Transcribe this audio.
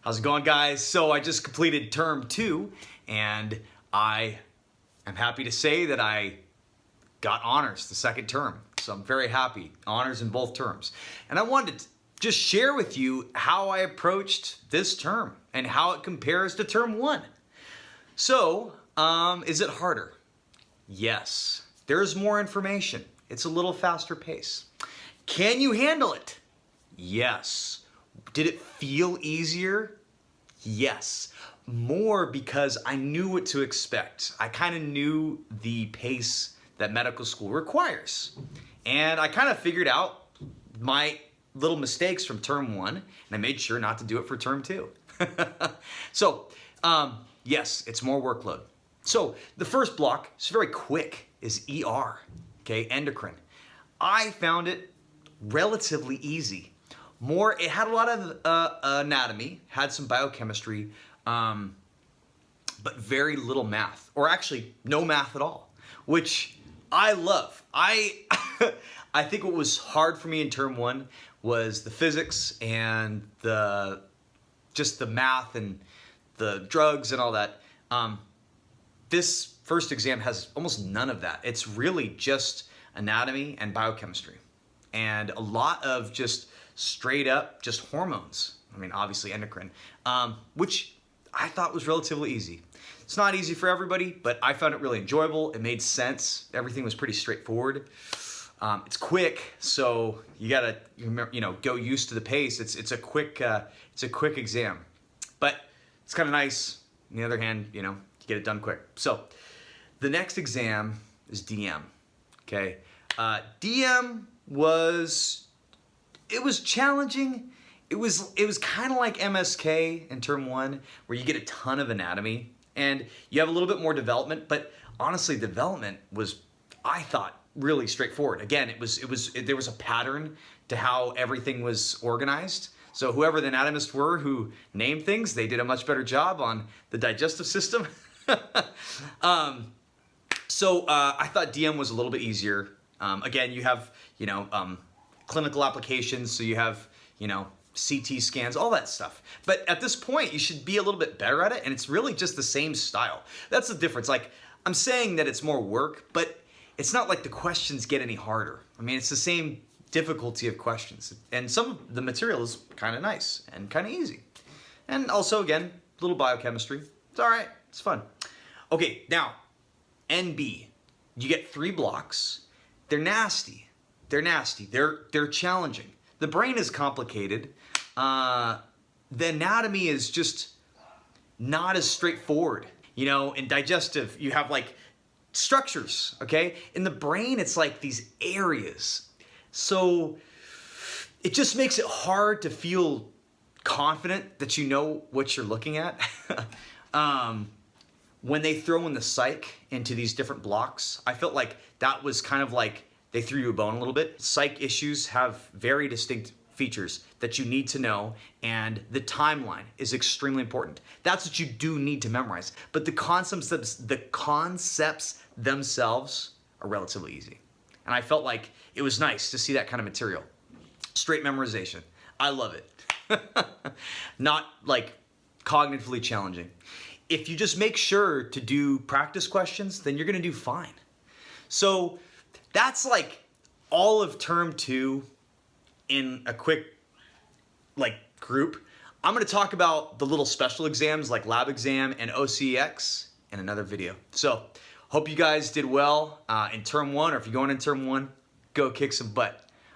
How's it going, guys? So I just completed term 2 and I am happy to say that I got honors the second term. So I'm very happy. Honors in both terms. And I wanted to just share with you how I approached this term and how it compares to term 1. So, is it harder? Yes. There's more information. It's a little faster pace. Can you handle it? Yes. Did it feel easier? Yes. More because I knew what to expect. I kind of knew the pace that medical school requires. And I kind of figured out my little mistakes from term 1, and I made sure not to do it for term 2. So, yes, it's more workload. So the first block is very quick, is ER, okay, endocrine. I found it relatively easy. It had a lot of anatomy, had some biochemistry, but very little math, or actually no math at all, which I love. I think what was hard for me in term 1 was the physics and just the math and the drugs and all that. This first exam has almost none of that. It's really just anatomy and biochemistry, and a lot of just straight up just hormones. I mean, obviously endocrine, which I thought was relatively easy. It's not easy for everybody, but I found it really enjoyable. It made sense. Everything was pretty straightforward. It's quick, so you gotta go used to the pace. It's a quick exam, but it's kind of nice. On the other hand, you get it done quick. So the next exam is DM. Okay, DM was challenging. It was kind of like MSK in term 1, where you get a ton of anatomy and you have a little bit more development, but honestly, development was, I thought, really straightforward. Again, there was a pattern to how everything was organized. So whoever the anatomists were who named things, they did a much better job on the digestive system. So I thought DM was a little bit easier. Again, you have, clinical applications, so you have, CT scans, all that stuff. But at this point, you should be a little bit better at it, and it's really just the same style. That's the difference. Like, I'm saying that it's more work, but it's not like the questions get any harder. I mean, it's the same difficulty of questions. And some of the material is kind of nice and kind of easy. And also, again, a little biochemistry. It's all right. It's fun. Okay, now, NB. You get 3 blocks. They're nasty. They're nasty. They're challenging. The brain is complicated. The anatomy is just not as straightforward. In digestive, you have like structures, okay? In the brain, it's like these areas. So it just makes it hard to feel confident that you know what you're looking at. When they throw in the psych into these different blocks, I felt like that was kind of like they threw you a bone a little bit. Psych issues have very distinct features that you need to know, and the timeline is extremely important. That's what you do need to memorize. But the concepts themselves are relatively easy. And I felt like it was nice to see that kind of material. Straight memorization. I love it. Not like cognitively challenging. If you just make sure to do practice questions, then you're gonna do fine. So that's like all of term 2 in a quick group. I'm gonna talk about the little special exams like lab exam and OCEX in another video. So hope you guys did well in term 1, or if you're going in term 1, go kick some butt.